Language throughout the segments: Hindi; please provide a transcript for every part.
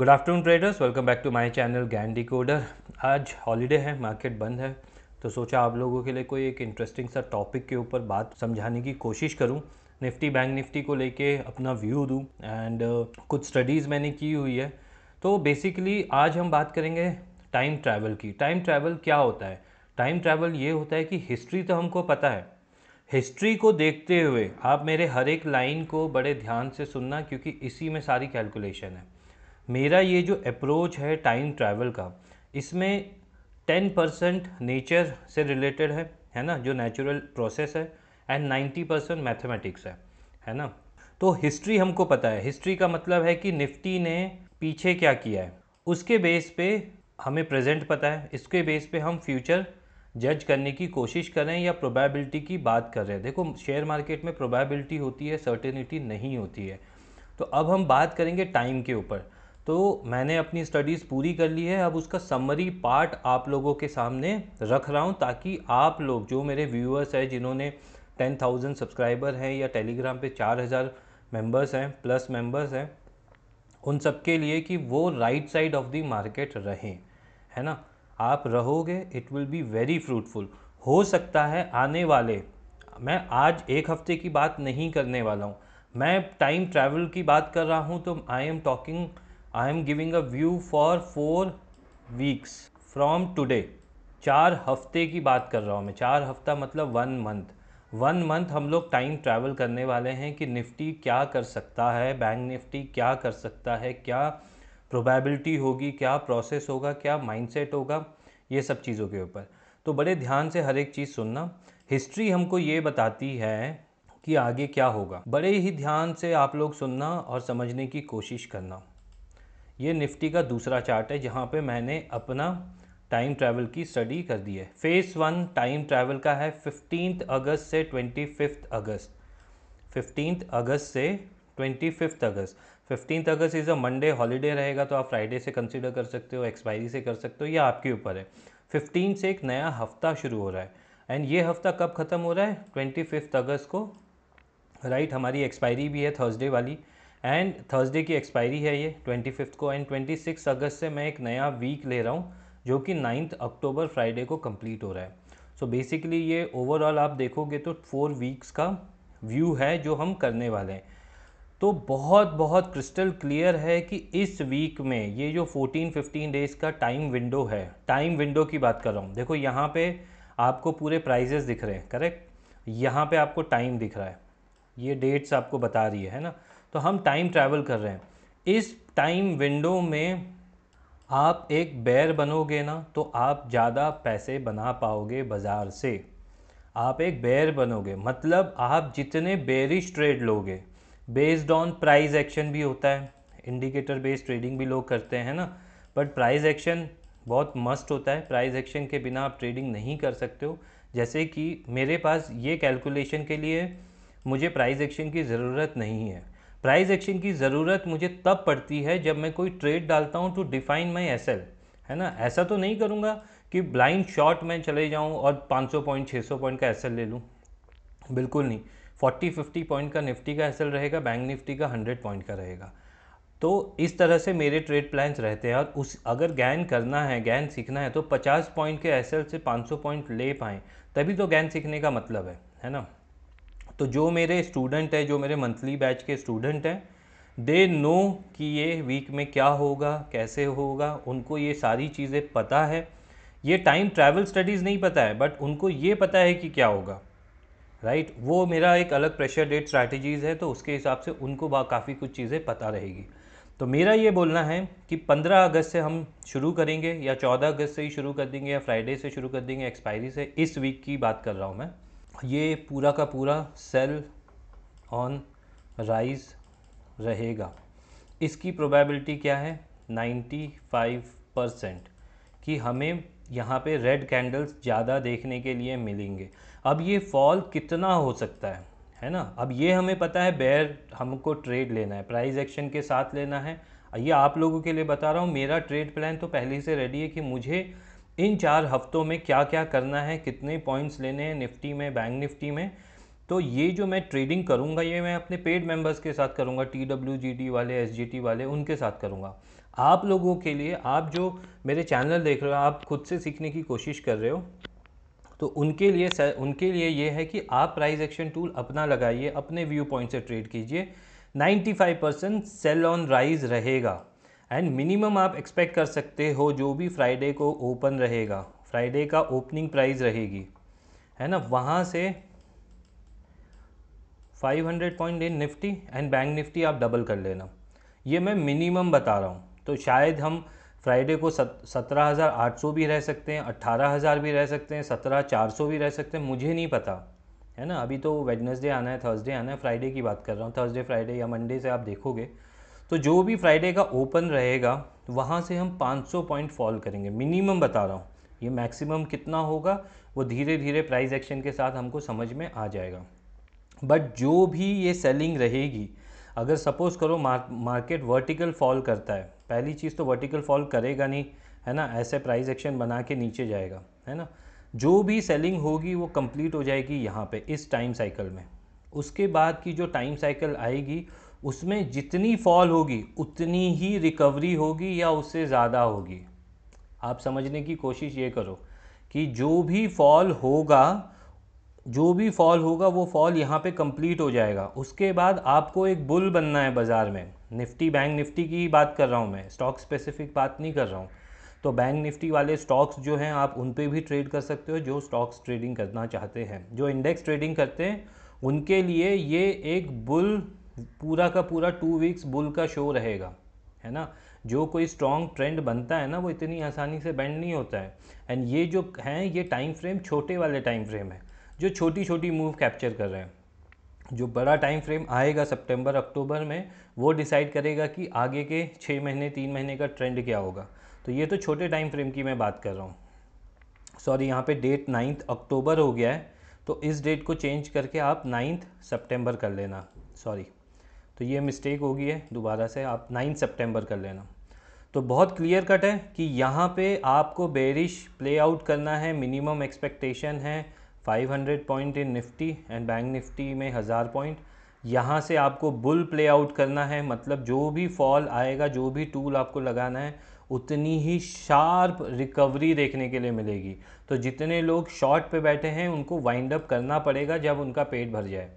Good afternoon traders, welcome back to my channel Gyan Decoder. आज हॉलीडे है, मार्केट बंद है, तो सोचा आप लोगों के लिए कोई एक इंटरेस्टिंग सा टॉपिक के ऊपर बात समझाने की कोशिश करूं। निफ्टी बैंक निफ्टी को लेके अपना व्यू दूं एंड कुछ स्टडीज़ मैंने की हुई है। तो बेसिकली आज हम बात करेंगे टाइम ट्रैवल की। टाइम ट्रैवल क्या होता है? टाइम ट्रैवल ये होता है कि हिस्ट्री तो हमको पता है, हिस्ट्री को देखते हुए आप मेरे हर एक लाइन को बड़े ध्यान से सुनना, क्योंकि इसी में सारी कैलकुलेशन है। मेरा ये जो अप्रोच है टाइम ट्रैवल का, इसमें 10% नेचर से रिलेटेड है ना, जो नेचुरल प्रोसेस है, एंड 90% मैथमेटिक्स है ना। तो हिस्ट्री हमको पता है, हिस्ट्री का मतलब है कि निफ्टी ने पीछे क्या किया है, उसके बेस पे हमें प्रेजेंट पता है, इसके बेस पे हम फ्यूचर जज करने की कोशिश कर रहे हैं या प्रोबेबिलिटी की बात कर रहे हैं। देखो, शेयर मार्केट में प्रोबेबिलिटी होती है, सर्टेनिटी नहीं होती है। तो अब हम बात करेंगे टाइम के ऊपर। तो मैंने अपनी स्टडीज़ पूरी कर ली है, अब उसका समरी पार्ट आप लोगों के सामने रख रहा हूँ, ताकि आप लोग जो मेरे व्यूअर्स हैं, जिन्होंने 10,000 सब्सक्राइबर हैं या टेलीग्राम पे 4,000 मेंबर्स हैं, प्लस मेंबर्स हैं, उन सब के लिए कि वो right side of the market रहें, है ना। आप रहोगे, it will be very fruitful. हो सकता है आने वाले, मैं आज एक हफ्ते की बात नहीं करने वाला हूँ, मैं टाइम ट्रैवल की बात कर रहा हूँ, तो I am giving a view for 4 weeks from today. 4 हफ्ते की बात कर रहा हूँ मैं, 4 हफ्ता मतलब 1 मंथ। 1 मंथ हम लोग टाइम ट्रैवल करने वाले हैं कि निफ्टी क्या कर सकता है, बैंक निफ्टी क्या कर सकता है, क्या प्रोबेबिलिटी होगी, क्या प्रोसेस होगा, क्या माइंडसेट होगा, ये सब चीज़ों के ऊपर। तो बड़े ध्यान से हर एक चीज़ सुनना। हिस्ट्री हमको ये बताती है कि आगे क्या होगा, बड़े ही ध्यान से आप लोग सुनना और समझने की कोशिश करना। ये निफ्टी का दूसरा चार्ट है, जहाँ पे मैंने अपना टाइम ट्रैवल की स्टडी कर दी है। फेज़ 1 टाइम ट्रैवल का है 15 अगस्त से 25 अगस्त। 15 अगस्त से 25 अगस्त। 15 अगस्त इज़ अ मंडे, हॉलीडे रहेगा, तो आप फ्राइडे से कंसिडर कर सकते हो, एक्सपायरी से कर सकते हो, या आपके ऊपर है। 15 से एक नया हफ्ता शुरू हो रहा है, एंड ये हफ्ता कब ख़त्म हो रहा है? 25 अगस्त को, राइट। हमारी एक्सपायरी भी है थर्सडे वाली, एंड थर्सडे की एक्सपायरी है ये 25 को, एंड 26 अगस्त से मैं एक नया वीक ले रहा हूँ, जो कि 9 अक्टूबर फ्राइडे को कंप्लीट हो रहा है। सो बेसिकली ये ओवरऑल आप देखोगे तो 4 वीक्स का व्यू है जो हम करने वाले हैं। तो बहुत बहुत क्रिस्टल क्लियर है कि इस वीक में ये जो 14-15 डेज का टाइम विंडो है, टाइम विंडो की बात कर रहा हूँ। देखो, यहाँ पे आपको पूरे प्राइजेस दिख रहे हैं, करेक्ट। यहाँ पे आपको टाइम दिख रहा है, ये डेट्स आपको बता रही है ना। तो हम टाइम ट्रैवल कर रहे हैं इस टाइम विंडो में। आप एक बेयर बनोगे ना, तो आप ज़्यादा पैसे बना पाओगे बाज़ार से। आप एक बेयर बनोगे मतलब आप जितने बेरिश ट्रेड लोगे, बेस्ड ऑन प्राइस एक्शन भी होता है, इंडिकेटर बेस्ड ट्रेडिंग भी लोग करते हैं ना, बट प्राइस एक्शन बहुत मस्ट होता है। प्राइस एक्शन के बिना आप ट्रेडिंग नहीं कर सकते हो। जैसे कि मेरे पास ये कैलकुलेशन के लिए मुझे प्राइस एक्शन की ज़रूरत नहीं है। प्राइस एक्शन की ज़रूरत मुझे तब पड़ती है जब मैं कोई ट्रेड डालता हूँ टू डिफाइन माई एसएल, है ना। ऐसा तो नहीं करूँगा कि ब्लाइंड शॉट में चले जाऊँ और 500 पॉइंट 600 पॉइंट का एसएल ले लूँ, बिल्कुल नहीं। 40-50 पॉइंट का निफ्टी का एसएल रहेगा, बैंक निफ्टी का 100 पॉइंट का रहेगा। तो इस तरह से मेरे ट्रेड प्लान्स रहते हैं, और उस अगर गैन करना है, गैन सीखना है, तो 50 पॉइंट के एसएल से 500 पॉइंट ले पाएँ, तभी तो गैन सीखने का मतलब है ना। तो जो मेरे स्टूडेंट हैं, जो मेरे मंथली बैच के स्टूडेंट हैं, दे नो कि ये वीक में क्या होगा, कैसे होगा, उनको ये सारी चीज़ें पता है। ये टाइम ट्रैवल स्टडीज़ नहीं पता है, बट उनको ये पता है कि क्या होगा, राइट। वो मेरा एक अलग प्रेशर डेट स्ट्रैटेजीज़ है, तो उसके हिसाब से उनको काफ़ी कुछ चीज़ें पता रहेगी। तो मेरा ये बोलना है कि 15 अगस्त से हम शुरू करेंगे, या 14 अगस्त से ही शुरू कर देंगे, या फ्राइडे से शुरू कर देंगे एक्सपायरी से। इस वीक की बात कर रहा हूँ मैं। ये पूरा का पूरा सेल ऑन राइज रहेगा। इसकी प्रोबेबिलिटी क्या है? 95% कि हमें यहाँ पे रेड कैंडल्स ज़्यादा देखने के लिए मिलेंगे। अब ये फॉल कितना हो सकता है ना। अब ये हमें पता है, बेयर हमको ट्रेड लेना है, प्राइस एक्शन के साथ लेना है। ये आप लोगों के लिए बता रहा हूँ, मेरा ट्रेड प्लान तो पहले से रेडी है कि मुझे इन 4 हफ्तों में क्या क्या करना है, कितने पॉइंट्स लेने हैं निफ्टी में, बैंक निफ्टी में। तो ये जो मैं ट्रेडिंग करूँगा, ये मैं अपने पेड मेंबर्स के साथ करूँगा, TWGT वाले, SGT वाले, उनके साथ करूँगा। आप लोगों के लिए, आप जो मेरे चैनल देख रहे हो, आप खुद से सीखने की कोशिश कर रहे हो, तो उनके लिए ये है कि आप प्राइस एक्शन टूल अपना लगाइए, अपने व्यू पॉइंट से ट्रेड कीजिए। 95% सेल ऑन राइज रहेगा एंड मिनिमम आप एक्सपेक्ट कर सकते हो जो भी फ्राइडे को ओपन रहेगा, फ्राइडे का ओपनिंग प्राइस रहेगी, है ना, वहाँ से 500 point in Nifty and bank Nifty आप डबल कर लेना। ये मैं मिनिमम बता रहा हूँ। तो शायद हम फ्राइडे को 17,800 भी रह सकते हैं, 18,000 भी रह सकते हैं, 17,400 भी रह सकते हैं, मुझे नहीं पता, है ना। अभी तो वेडनेसडे आना है, थर्सडे आना है, फ्राइडे की बात कर रहा हूँ, थर्सडे फ्राइडे या मंडे से आप देखोगे। तो जो भी फ्राइडे का ओपन रहेगा वहाँ से हम 500 पॉइंट फॉल करेंगे, मिनिमम बता रहा हूँ। ये मैक्सिमम कितना होगा वो धीरे धीरे प्राइस एक्शन के साथ हमको समझ में आ जाएगा। बट जो भी ये सेलिंग रहेगी, अगर सपोज़ करो मार्केट वर्टिकल फॉल करता है, पहली चीज़ तो वर्टिकल फॉल करेगा नहीं, है ना, ऐसे प्राइस एक्शन बना के नीचे जाएगा, है ना। जो भी सेलिंग होगी वो कंप्लीट हो जाएगी यहाँ पे इस टाइम साइकिल में। उसके बाद की जो टाइम साइकिल आएगी उसमें जितनी फॉल होगी उतनी ही रिकवरी होगी या उससे ज़्यादा होगी। आप समझने की कोशिश ये करो कि जो भी फॉल होगा वो फॉल यहाँ पे कंप्लीट हो जाएगा। उसके बाद आपको एक बुल बनना है बाज़ार में। निफ्टी बैंक निफ्टी की ही बात कर रहा हूँ मैं, स्टॉक स्पेसिफिक बात नहीं कर रहा हूँ। तो बैंक निफ्टी वाले स्टॉक्स जो हैं आप उन पे भी ट्रेड कर सकते हो, जो स्टॉक्स ट्रेडिंग करना चाहते हैं, जो इंडेक्स ट्रेडिंग करते हैं उनके लिए ये एक बुल, पूरा का पूरा 2 वीक्स बुल का शो रहेगा, है ना। जो कोई स्ट्रॉन्ग ट्रेंड बनता है ना वो इतनी आसानी से बेंड नहीं होता है। एंड ये जो हैं ये टाइम फ्रेम छोटे वाले टाइम फ्रेम है जो छोटी छोटी मूव कैप्चर कर रहे हैं। जो बड़ा टाइम फ्रेम आएगा सितंबर अक्टूबर में वो डिसाइड करेगा कि आगे के 6 महीने 3 महीने का ट्रेंड क्या होगा। तो ये तो छोटे टाइम फ्रेम की मैं बात कर रहा हूँ। सॉरी, यहाँ पे डेट 9 अक्टूबर हो गया है, तो इस डेट को चेंज करके आप 9 सितंबर कर लेना। सॉरी, तो ये मिस्टेक हो गई है, दोबारा से आप 9 सितंबर कर लेना। तो बहुत क्लियर कट है कि यहाँ पे आपको बेरिश प्ले आउट करना है। मिनिमम एक्सपेक्टेशन है 500 point in Nifty and bank Nifty में 1000 पॉइंट। यहाँ से आपको बुल प्ले आउट करना है, मतलब जो भी फॉल आएगा, जो भी टूल आपको लगाना है उतनी ही शार्प रिकवरी देखने के लिए मिलेगी। तो जितने लोग शॉर्ट पे बैठे हैं उनको वाइंड अप करना पड़ेगा जब उनका पेट भर जाए।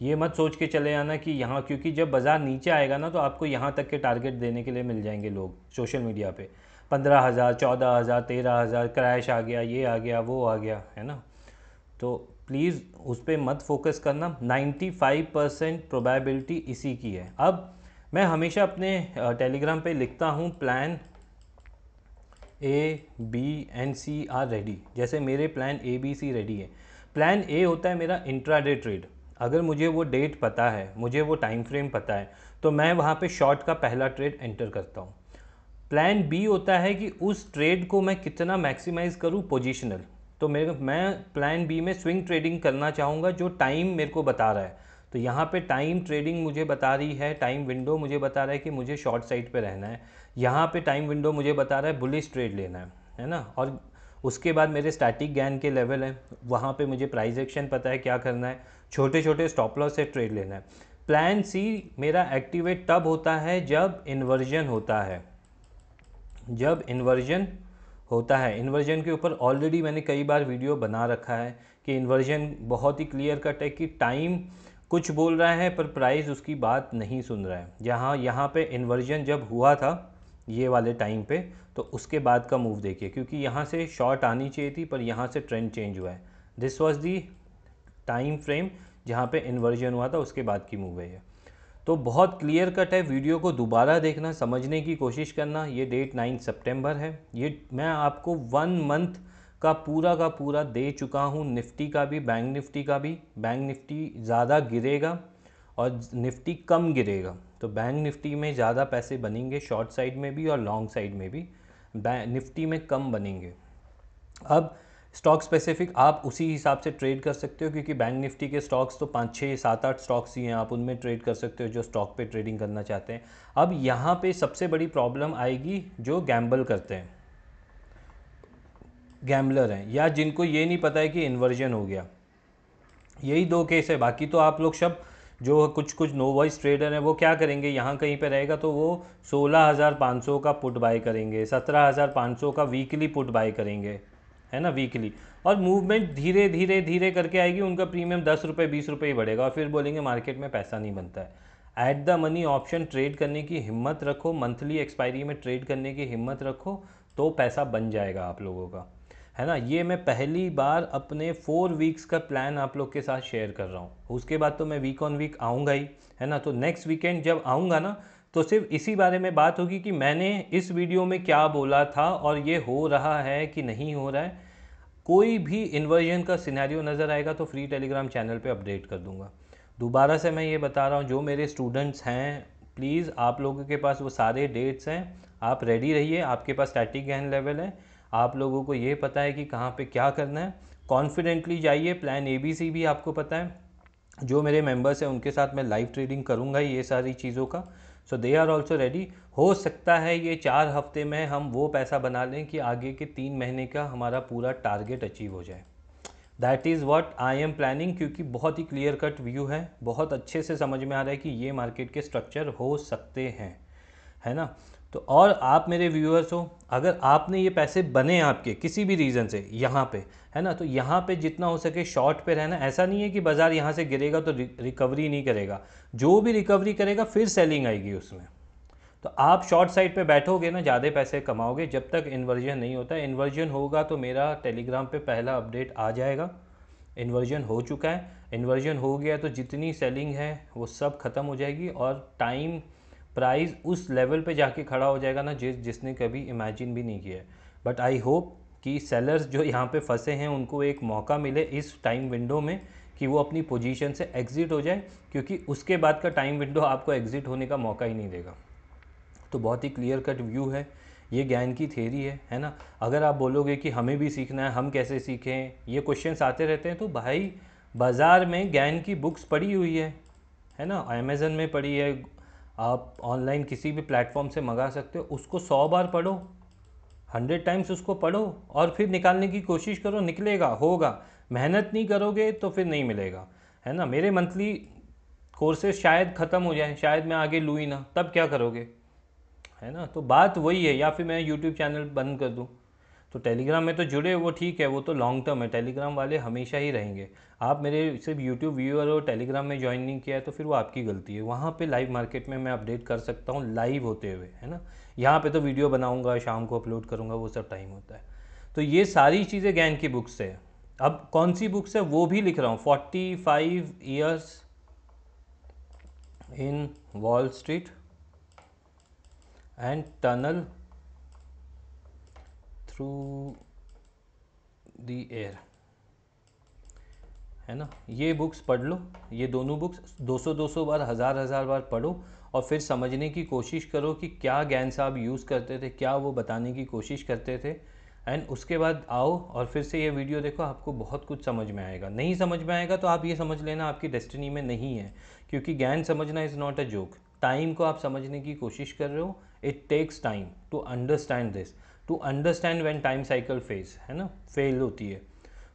ये मत सोच के चले आना कि यहाँ, क्योंकि जब बाज़ार नीचे आएगा ना तो आपको यहाँ तक के टारगेट देने के लिए मिल जाएंगे लोग सोशल मीडिया पे, 15,000, 14,000, 13,000, क्रैश आ गया, ये आ गया, वो आ गया, है ना। तो प्लीज़ उस पर मत फोकस करना। 95% प्रोबेबिलिटी इसी की है। अब मैं हमेशा अपने टेलीग्राम पे लिखता हूँ plan A B and C are ready. जैसे मेरे plan A B C ready है। प्लान ए होता है मेरा इंट्राडे ट्रेड। अगर मुझे वो डेट पता है, मुझे वो टाइम फ्रेम पता है, तो मैं वहाँ पे शॉर्ट का पहला ट्रेड एंटर करता हूँ। प्लान बी होता है कि उस ट्रेड को मैं कितना मैक्सिमाइज़ करूँ पोजिशनल। तो मैं प्लान बी में स्विंग ट्रेडिंग करना चाहूँगा जो टाइम मेरे को बता रहा है। तो यहाँ पे टाइम ट्रेडिंग मुझे बता रही है, टाइम विंडो मुझे बता रहा है कि मुझे शॉर्ट साइड पे रहना है। यहाँ पे टाइम विंडो मुझे बता रहा है बुलिश ट्रेड लेना है ना। और उसके बाद मेरे स्टैटिक गैन के लेवल हैं, वहाँ पे मुझे प्राइस एक्शन पता है क्या करना है, छोटे छोटे स्टॉप लॉस से ट्रेड लेना है। प्लान सी मेरा एक्टिवेट तब होता है जब इन्वर्जन होता है। जब इन्वर्जन होता है, इन्वर्जन के ऊपर ऑलरेडी मैंने कई बार वीडियो बना रखा है कि इन्वर्जन बहुत ही क्लियर कट है कि टाइम कुछ बोल रहा है पर प्राइस उसकी बात नहीं सुन रहा है। जहाँ यहाँ पे इन्वर्जन जब हुआ था ये वाले टाइम पे, तो उसके बाद का मूव देखिए, क्योंकि यहाँ से शॉर्ट आनी चाहिए थी पर यहाँ से ट्रेंड चेंज हुआ है। This was the time frame जहाँ पे इन्वर्जन हुआ था, उसके बाद की मूव है ये। तो बहुत क्लियर कट है, वीडियो को दोबारा देखना, समझने की कोशिश करना। ये डेट 9 सितंबर है। ये मैं आपको 1 मंथ का पूरा दे चुका हूँ, निफ्टी का भी, बैंक निफ्टी का भी। बैंक निफ्टी ज़्यादा गिरेगा और निफ्टी कम गिरेगा, तो बैंक निफ्टी में ज़्यादा पैसे बनेंगे शॉर्ट साइड में भी और लॉन्ग साइड में भी। निफ्टी में कम बनेंगे। अब स्टॉक स्पेसिफिक आप उसी हिसाब से ट्रेड कर सकते हो, क्योंकि बैंक निफ्टी के स्टॉक्स तो 5, 6, 7, 8 स्टॉक्स ही हैं, आप उनमें ट्रेड कर सकते हो जो स्टॉक पे ट्रेडिंग करना चाहते हैं। अब यहाँ पे सबसे बड़ी प्रॉब्लम आएगी जो गैम्बल करते हैं, गैम्बलर हैं, या जिनको ये नहीं पता है कि इन्वर्जन हो गया। यही दो केस है, बाकी तो आप लोग सब जो कुछ कुछ नो वॉइस ट्रेडर हैं वो क्या करेंगे, यहाँ कहीं पे रहेगा तो वो 16,500 का पुट बाय करेंगे, 17,500 का वीकली पुट बाय करेंगे, है ना, वीकली। और मूवमेंट धीरे धीरे धीरे करके आएगी, उनका प्रीमियम 10 रुपये 20 रुपये ही बढ़ेगा, और फिर बोलेंगे मार्केट में पैसा नहीं बनता है। At the money option trade करने की हिम्मत रखो, मंथली एक्सपायरी में ट्रेड करने की हिम्मत रखो, तो पैसा बन जाएगा आप लोगों का, है ना। ये मैं पहली बार अपने 4 वीक्स का प्लान आप लोग के साथ शेयर कर रहा हूँ। उसके बाद तो मैं वीक ऑन वीक आऊँगा ही, है ना। तो नेक्स्ट वीकेंड जब आऊँगा ना, तो सिर्फ इसी बारे में बात होगी कि मैंने इस वीडियो में क्या बोला था और ये हो रहा है कि नहीं हो रहा है। कोई भी इन्वर्जन का सिनेरियो नज़र आएगा तो फ्री टेलीग्राम चैनल पे अपडेट कर दूंगा। दोबारा से मैं ये बता रहा हूँ, जो मेरे स्टूडेंट्स हैं, प्लीज़ आप लोगों के पास वो सारे डेट्स हैं, आप रेडी रहिए। आपके पास स्टैटिक गेन लेवल है, आप लोगों को ये पता है कि कहाँ पे क्या करना है, कॉन्फिडेंटली जाइए। प्लान ABC भी आपको पता है। जो मेरे मेंबर्स हैं उनके साथ मैं लाइव ट्रेडिंग करूँगा ये सारी चीज़ों का, सो दे आर ऑल्सो रेडी। हो सकता है ये 4 हफ्ते में हम वो पैसा बना लें कि आगे के 3 महीने का हमारा पूरा टारगेट अचीव हो जाए। That is what I am planning, क्योंकि बहुत ही क्लियर कट व्यू है, बहुत अच्छे से समझ में आ रहा है कि ये मार्केट के स्ट्रक्चर हो सकते हैं, है ना। तो और आप मेरे व्यूअर्स हो, अगर आपने ये पैसे बने आपके किसी भी रीज़न से यहाँ पे, है ना, तो यहाँ पे जितना हो सके शॉर्ट पे रहना। ऐसा नहीं है कि बाज़ार यहाँ से गिरेगा तो रिकवरी नहीं करेगा, जो भी रिकवरी करेगा फिर सेलिंग आएगी उसमें। तो आप शॉर्ट साइड पे बैठोगे ना, ज़्यादा पैसे कमाओगे जब तक इन्वर्जन नहीं होता। इन्वर्जन होगा तो मेरा टेलीग्राम पे पहला अपडेट आ जाएगा। इन्वर्जन हो चुका है, इन्वर्जन हो गया तो जितनी सेलिंग है वो सब ख़त्म हो जाएगी, और टाइम प्राइस उस लेवल पे जाके खड़ा हो जाएगा ना जिसने कभी इमेजिन भी नहीं किया है। बट आई होप कि सेलर्स जो यहाँ पे फंसे हैं उनको एक मौका मिले इस टाइम विंडो में कि वो अपनी पोजीशन से एग्ज़िट हो जाए, क्योंकि उसके बाद का टाइम विंडो आपको एग्ज़िट होने का मौका ही नहीं देगा। तो बहुत ही क्लियर कट व्यू है, ये ज्ञान की थ्योरी है ना। अगर आप बोलोगे कि हमें भी सीखना है, हम कैसे सीखें, ये क्वेश्चंस आते रहते हैं, तो भाई बाज़ार में ज्ञान की बुक्स पड़ी हुई है ना, अमेज़न में पड़ी है, आप ऑनलाइन किसी भी प्लेटफॉर्म से मंगा सकते हो। उसको 100 बार पढ़ो, 100 टाइम्स उसको पढ़ो, और फिर निकालने की कोशिश करो, निकलेगा, होगा। मेहनत नहीं करोगे तो फिर नहीं मिलेगा, है ना। मेरे मंथली कोर्सेज शायद ख़त्म हो जाए, शायद मैं आगे लूँ ही ना, तब क्या करोगे, है ना। तो बात वही है, या फिर मैं यूट्यूब चैनल बंद कर दूं। तो टेलीग्राम में तो जुड़े, वो ठीक है, वो तो लॉन्ग टर्म है, टेलीग्राम वाले हमेशा ही रहेंगे। आप मेरे सिर्फ यूट्यूब व्यूअर हो, टेलीग्राम में ज्वाइन नहीं किया है, तो फिर वो आपकी गलती है। वहाँ पे लाइव मार्केट में मैं अपडेट कर सकता हूँ लाइव होते हुए, है ना। यहाँ पे तो वीडियो बनाऊँगा, शाम को अपलोड करूँगा, वो सब टाइम होता है। तो ये सारी चीज़ें ज्ञान की बुक्स से है। अब कौन सी बुक्स है वो भी लिख रहा हूँ, 45 years in wall street and tunnel through the air, है ना। ये बुक्स पढ़ लो, ये दोनों बुक्स 200-200 बार, हज़ार बार पढ़ो, और फिर समझने की कोशिश करो कि क्या ज्ञान साहब यूज़ करते थे, क्या वो बताने की कोशिश करते थे। एंड उसके बाद आओ और फिर से ये वीडियो देखो, आपको बहुत कुछ समझ में आएगा। नहीं समझ में आएगा तो आप ये समझ लेना आपकी डेस्टिनी में नहीं है, क्योंकि ज्ञान समझना is not a joke. Time को आप समझने की कोशिश कर रहे हो, it takes time to understand this, to understand when time cycle phase, है ना, फेल होती है।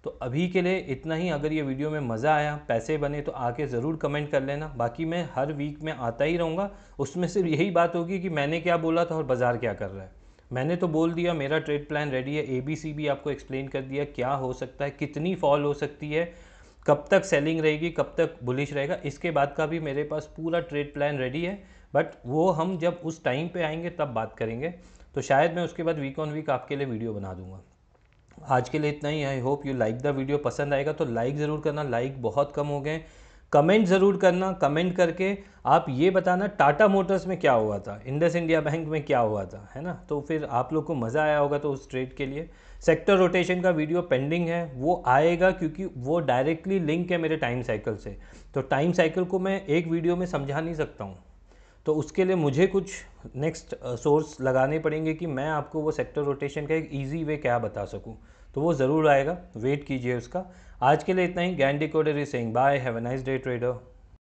तो अभी के लिए इतना ही। अगर ये वीडियो में मज़ा आया, पैसे बने, तो आके ज़रूर कमेंट कर लेना। बाकी मैं हर वीक में आता ही रहूँगा, उसमें सिर्फ यही बात होगी कि मैंने क्या बोला था और बाज़ार क्या कर रहा है। मैंने तो बोल दिया, मेरा ट्रेड प्लान रेडी है, ABC भी आपको एक्सप्लेन कर दिया क्या हो सकता है, कितनी फॉल हो सकती है, कब तक सेलिंग रहेगी, कब तक बुलिश रहेगा, इसके बाद का भी मेरे पास पूरा ट्रेड प्लान रेडी है। बट वो हम जब उस टाइम पे आएंगे तब बात करेंगे। तो शायद मैं उसके बाद वीक ऑन वीक आपके लिए वीडियो बना दूंगा। आज के लिए इतना ही। I hope you like the video. पसंद आएगा तो लाइक ज़रूर करना, लाइक बहुत कम हो गए। कमेंट ज़रूर करना, कमेंट करके आप ये बताना टाटा मोटर्स में क्या हुआ था, इंडस इंडिया बैंक में क्या हुआ था, है ना। तो फिर आप लोग को मज़ा आया होगा। तो उस ट्रेड के लिए सेक्टर रोटेशन का वीडियो पेंडिंग है, वो आएगा, क्योंकि वो डायरेक्टली लिंक है मेरे टाइम साइकिल से। तो टाइम साइकिल को मैं एक वीडियो में समझा नहीं सकता हूँ, तो उसके लिए मुझे कुछ नेक्स्ट सोर्स लगाने पड़ेंगे कि मैं आपको वो सेक्टर रोटेशन का एक ईजी वे क्या बता सकूँ। तो वो ज़रूर आएगा, वेट कीजिए उसका। आज के लिए इतना ही। Gyan Decoder is saying bye, have a nice day trader.